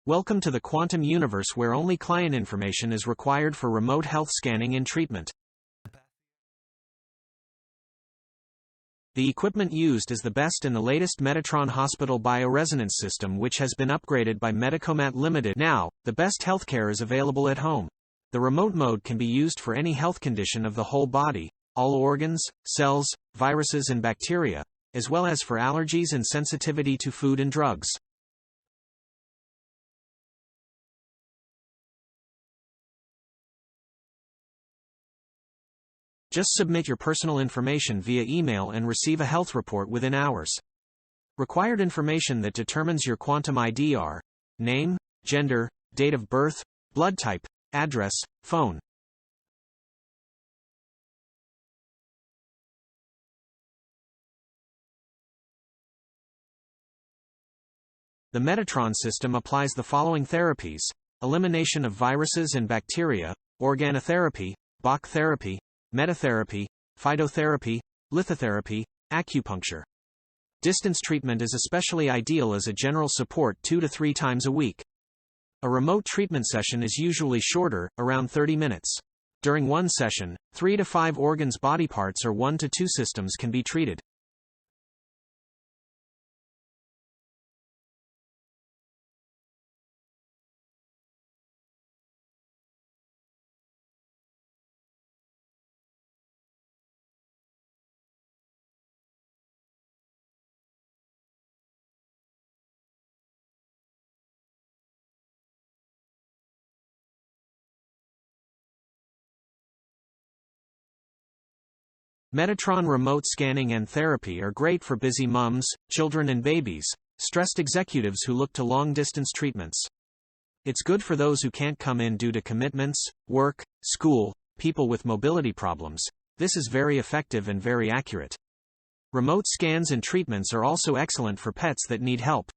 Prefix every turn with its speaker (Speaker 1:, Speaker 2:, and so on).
Speaker 1: Welcome to the quantum universe where only client information is required for remote health scanning and treatment. The equipment used is the best in the latest Metatron Hospital bioresonance system, which has been upgraded by Medicomat Limited. Now, the best healthcare is available at home. The remote mode can be used for any health condition of the whole body, all organs, cells, viruses and bacteria, as well as for allergies and sensitivity to food and drugs. Just submit your personal information via email and receive a health report within hours. Required information that determines your quantum ID are name, gender, date of birth, blood type, address, phone. The Metatron system applies the following therapies: elimination of viruses and bacteria, organotherapy, Bach therapy, metatherapy, phytotherapy, lithotherapy, acupuncture. Distance treatment is especially ideal as a general support 2 to 3 times a week. A remote treatment session is usually shorter, around 30 minutes. During one session, 3 to 5 organs, body parts or 1 to 2 systems can be treated. Metatron remote scanning and therapy are great for busy moms, children and babies, stressed executives who look to long-distance treatments. It's good for those who can't come in due to commitments, work, school, people with mobility problems. This is very effective and very accurate. Remote scans and treatments are also excellent for pets that need help.